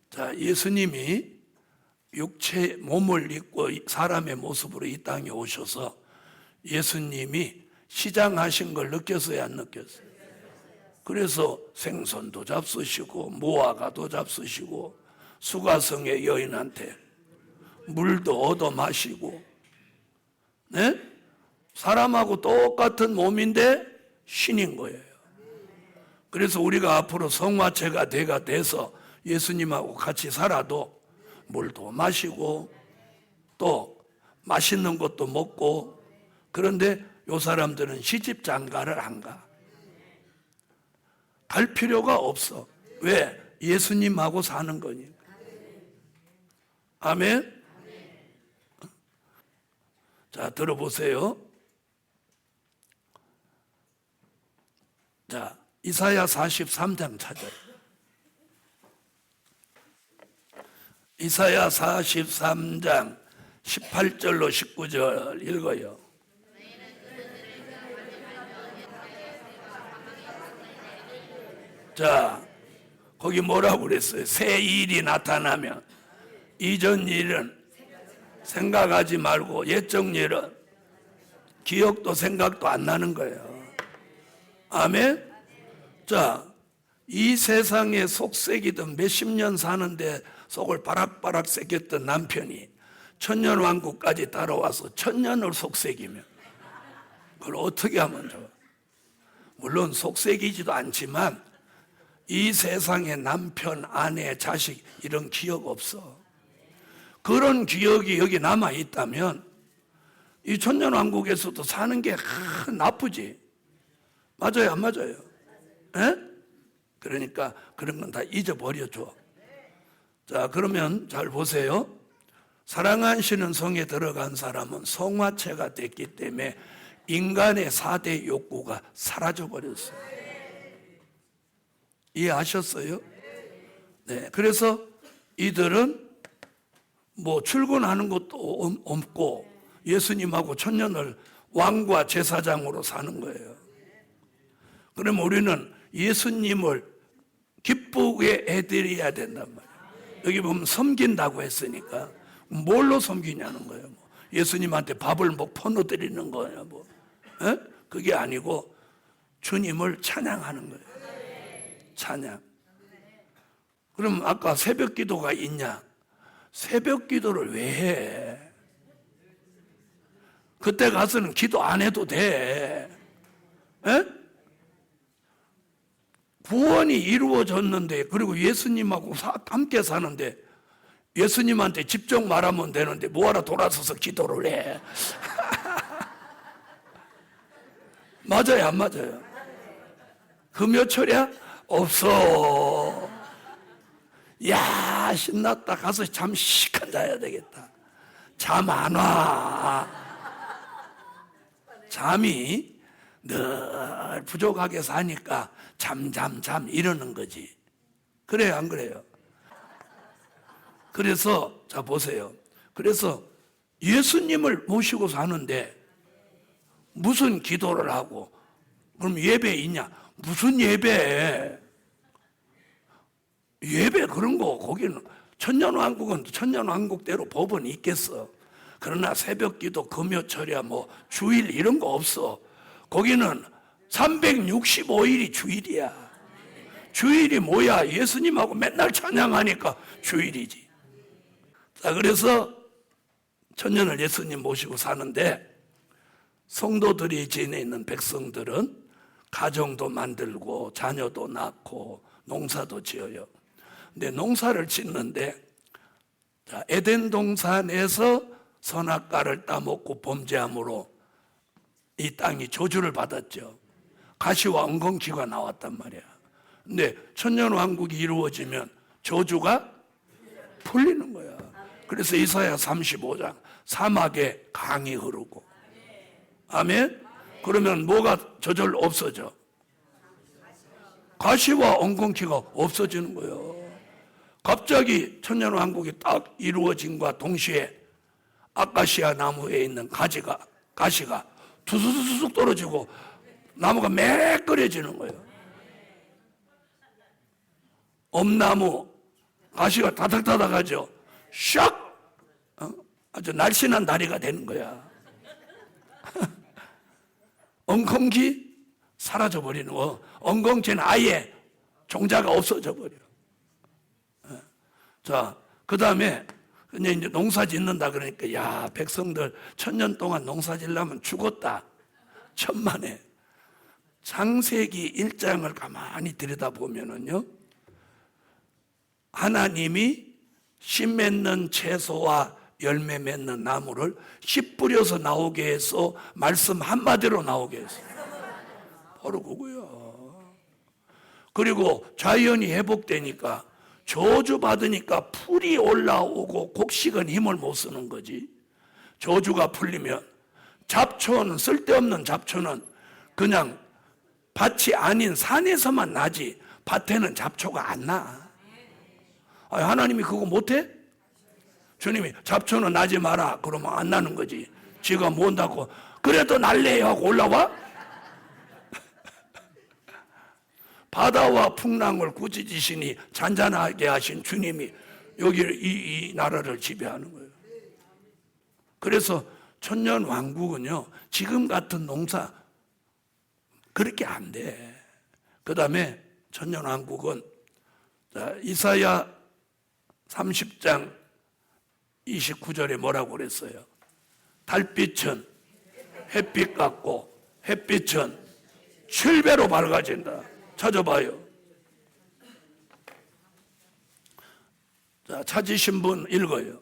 자, 예수님이 육체 몸을 입고 사람의 모습으로 이 땅에 오셔서 예수님이 시장하신 걸 느꼈어요, 안 느꼈어요? 그래서 생선도 잡수시고 무화과도 잡수시고 수가성의 여인한테 물도 얻어 마시고, 네? 사람하고 똑같은 몸인데 신인 거예요. 그래서 우리가 앞으로 성화체가 돼서 예수님하고 같이 살아도 물도 마시고 또 맛있는 것도 먹고, 그런데 요 사람들은 시집 장가를 안 가. 갈 필요가 없어. 왜? 예수님하고 사는 거니까. 아멘? 자, 들어보세요. 자, 이사야 43장 찾아요. 이사야 43장 18절로 19절 읽어요. 자, 거기 뭐라고 그랬어요? 새 일이 나타나면 이전 일은 생각하지 말고 옛적 일은 기억도 생각도 안 나는 거예요. 아멘? 자, 이 세상에 속색이든 몇십 년 사는데 속을 바락바락 새겼던 남편이 천년왕국까지 따라와서 천년을 속색이면 그걸 어떻게 하면 좋아? 물론 속색이지도 않지만 이 세상에 남편, 아내, 자식 이런 기억 없어. 그런 기억이 여기 남아있다면 이 천년왕국에서도 사는 게 나쁘지. 맞아요, 안 맞아요? 에? 그러니까 그런 건 다 잊어버려줘. 자, 그러면 잘 보세요. 사랑하시는 성에 들어간 사람은 성화체가 됐기 때문에 인간의 4대 욕구가 사라져버렸어요. 이해하셨어요? 네, 그래서 이들은 뭐 출근하는 것도 없고 예수님하고 천년을 왕과 제사장으로 사는 거예요. 그럼 우리는 예수님을 기쁘게 해드려야 된단 말이에요. 여기 보면 섬긴다고 했으니까 뭘로 섬기냐는 거예요. 뭐 예수님한테 밥을 뭐 퍼넣어드리는 거예요. 뭐 그게 아니고 주님을 찬양하는 거예요. 찬양. 그럼 아까 새벽 기도가 있냐? 새벽 기도를 왜 해? 그때 가서는 기도 안 해도 돼. 에? 구원이 이루어졌는데, 그리고 예수님하고 함께 사는데 예수님한테 집중 말하면 되는데 뭐하러 돌아서서 기도를 해? 맞아요, 안 맞아요? 금요철이야? 없어. 야, 신났다. 가서 잠 시간 자야 되겠다. 잠 안 와. 잠이 늘 부족하게 사니까 잠 이러는 거지. 그래요, 안 그래요? 그래서 자 보세요. 그래서 예수님을 모시고 사는데 무슨 기도를 하고 그럼 예배 있냐? 무슨 예배? 예배 그런 거 거기는 천년왕국은 천년왕국대로 법은 있겠어. 그러나 새벽기도, 금요철이야 뭐 주일 이런 거 없어. 거기는 365일이 주일이야. 주일이 뭐야? 예수님하고 맨날 찬양하니까 주일이지. 자, 그래서 천년을 예수님 모시고 사는데 성도들이 지내 있는 백성들은 가정도 만들고 자녀도 낳고 농사도 지어요. 근데 농사를 짓는데 에덴 동산에서 선악과를 따먹고 범죄함으로 이 땅이 저주를 받았죠. 가시와 엉겅퀴가 나왔단 말이야. 근데 천년왕국이 이루어지면 저주가 풀리는 거야. 그래서 이사야 35장 사막에 강이 흐르고. 아멘? 그러면 뭐가 저절로 없어져? 가시와 엉겅퀴가 없어지는 거예요. 갑자기 천년왕국이 딱 이루어진과 동시에 아카시아 나무에 있는 가시가 두수두수 떨어지고 나무가 매끄러지는 거예요. 엄나무 가시가 다닥다닥하죠. 샥! 아주 날씬한 다리가 되는 거야. 엉겅퀴 사라져버리는 거. 엉겅퀴는 아예 종자가 없어져 버려. 자, 그 다음에 이제 농사 짓는다 그러니까 야, 백성들 1000년 동안 농사 짓려면 죽었다. 천만에. 창세기 1장을 가만히 들여다보면은요, 하나님이 씨 맺는 채소와 열매 맺는 나무를 씨 뿌려서 나오게 해서 말씀 한마디로 나오게 해서 바로 그거야. 그리고 자연이 회복되니까 저주 받으니까 풀이 올라오고 곡식은 힘을 못 쓰는 거지. 저주가 풀리면 잡초는, 쓸데없는 잡초는 그냥 밭이 아닌 산에서만 나지 밭에는 잡초가 안 나. 하나님이 그거 못해? 주님이 잡초는 나지 마라 그러면 안 나는 거지. 지가 뭔다고 그래도 날래요 하고 올라와? 바다와 풍랑을 꾸짖으시니 잔잔하게 하신 주님이 여기를 이 나라를 지배하는 거예요. 그래서 천년왕국은요, 지금 같은 농사 그렇게 안 돼. 그 다음에 천년왕국은 이사야 30장 29절에 뭐라고 그랬어요? 달빛은 햇빛 같고 햇빛은 7배로 밝아진다. 찾아봐요. 자, 찾으신 분 읽어요.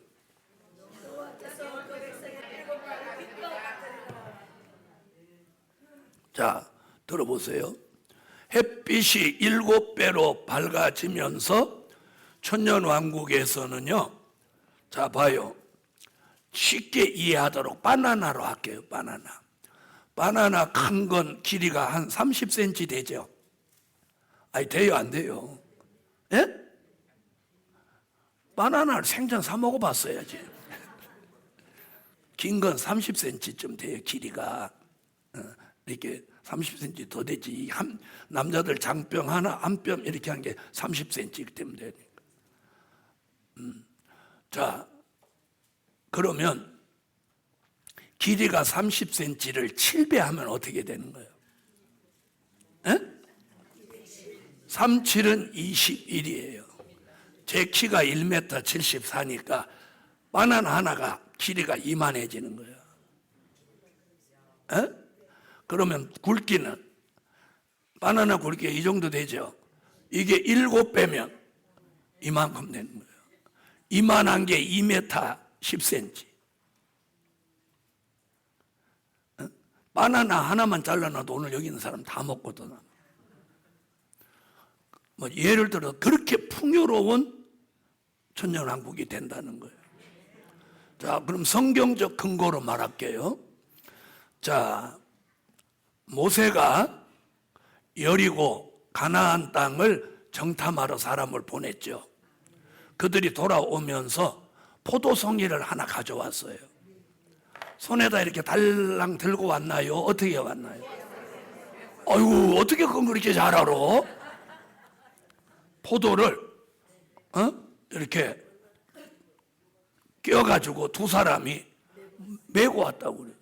자, 들어보세요. 햇빛이 7배로 밝아지면서 천년왕국에서는요, 자, 봐요. 쉽게 이해하도록 바나나로 할게요. 바나나 큰 건 길이가 한 30cm 되죠? 아니, 돼요, 안 돼요? 예? 바나나를 생전 사 먹어봤어야지. 긴 건 30cm쯤 돼요, 길이가. 이렇게 30cm 더 되지. 남자들 장병 하나, 한 뼘 이렇게 한 게 30cm 되면 되니까. 자, 그러면 길이가 30cm를 7배 하면 어떻게 되는 거예요? 에? 37은 21이에요. 제 키가 1m 74니까 바나나 하나가 길이가 이만해지는 거예요. 에? 그러면 굵기는 바나나 굵기가 이 정도 되죠. 이게 7배면 이만큼 되는 거예요. 이만한 게 2m 10cm. 바나나 하나만 잘라놔도 오늘 여기 있는 사람 다 먹거든. 뭐 예를 들어 그렇게 풍요로운 천년왕국이 된다는 거예요. 자, 그럼 성경적 근거로 말할게요. 자, 모세가 여리고 가나안 땅을 정탐하러 사람을 보냈죠. 그들이 돌아오면서 포도송이를 하나 가져왔어요. 손에다 이렇게 달랑 들고 왔나요? 어떻게 왔나요? 아이고, 어떻게 그건 그렇게 잘 알아? 포도를 이렇게 껴가지고 두 사람이 메고 왔다고 그래요.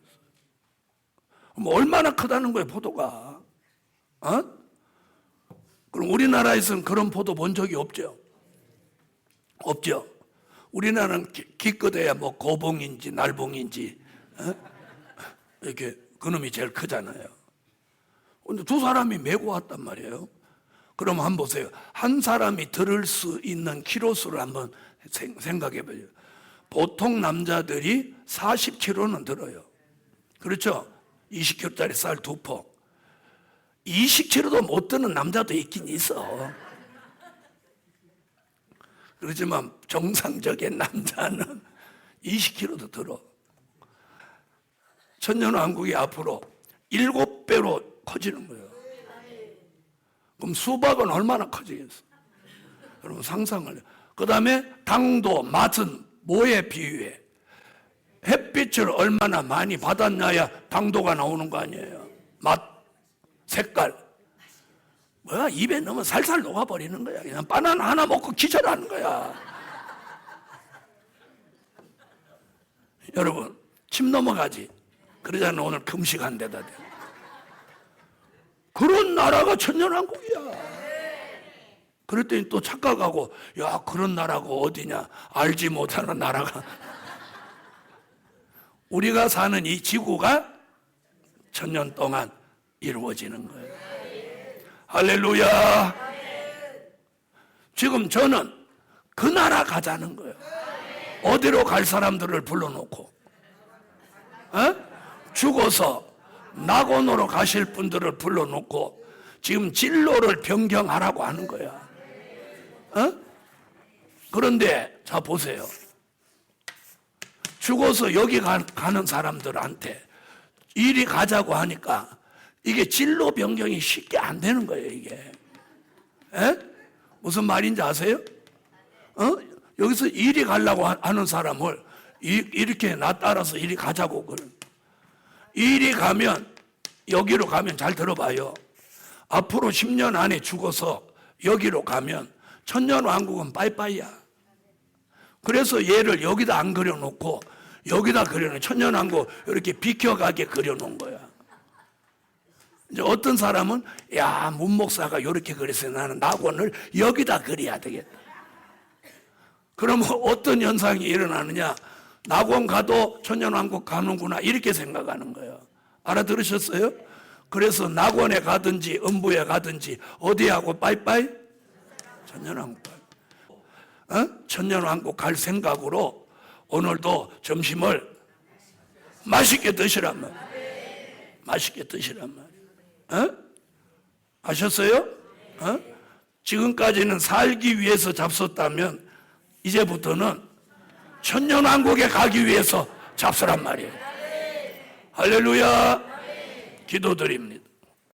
얼마나 크다는 거예요, 포도가. 그럼 우리나라에서는 그런 포도 본 적이 없죠? 없죠. 우리나라는 기껏해야 뭐 고봉인지 날봉인지 이렇게 그놈이 제일 크잖아요. 근데 두 사람이 메고 왔단 말이에요. 그럼 한번 보세요. 한 사람이 들을 수 있는 키로수를 한번 생각해 봐요. 보통 남자들이 40kg는 들어요. 그렇죠? 20kg짜리 쌀 2포. 20kg도 못 드는 남자도 있긴 있어. 그렇지만 정상적인 남자는 20kg도 들어. 천년왕국이 앞으로 7배로 커지는 거예요. 그럼 수박은 얼마나 커지겠어? 여러분 상상을 해요. 그 다음에 당도, 맛은 뭐에 비유해? 햇빛을 얼마나 많이 받았냐야 당도가 나오는 거 아니에요. 맛, 색깔. 뭐야, 입에 넣으면 살살 녹아버리는 거야. 그냥 바나나 하나 먹고 기절하는 거야. 여러분, 침 넘어가지. 그러잖아, 오늘 금식한데다. 그런 나라가 천년왕국이야. 그랬더니 또 착각하고, 야, 그런 나라가 어디냐? 알지 못하는 나라가. 우리가 사는 이 지구가 천년 동안 이루어지는 거예요. 할렐루야. 지금 저는 그 나라 가자는 거예요. 어디로 갈 사람들을 불러놓고, 죽어서 낙원으로 가실 분들을 불러놓고 지금 진로를 변경하라고 하는 거야. 그런데 자 보세요. 죽어서 여기 가는 사람들한테 이리 가자고 하니까 이게 진로 변경이 쉽게 안 되는 거예요, 이게. 무슨 말인지 아세요? 여기서 이리 가려고 하는 사람을 이렇게 나 따라서 이리 가자고 그런. 이리 가면, 여기로 가면, 잘 들어봐요. 앞으로 10년 안에 죽어서 여기로 가면 천년왕국은 빠이빠이야. 그래서 얘를 여기다 안 그려놓고 여기다 그려놓은, 천년왕국 이렇게 비켜가게 그려놓은 거야. 이제 어떤 사람은, 야, 문 목사가 이렇게 그랬어요. 나는 낙원을 여기다 그려야 되겠다. 그러면 어떤 현상이 일어나느냐? 낙원 가도 천년왕국 가는구나, 이렇게 생각하는 거예요. 알아들으셨어요? 그래서 낙원에 가든지 음부에 가든지 어디 하고 빠이빠이? 천년왕국. 천년왕국 갈 생각으로 오늘도 점심을 맛있게 드시란 말이에요. 맛있게 드시란 말이에요. 아셨어요? 지금까지는 살기 위해서 잡섰다면 이제부터는 천년왕국에 가기 위해서 잡수란 말이에요. 할렐루야. 기도드립니다.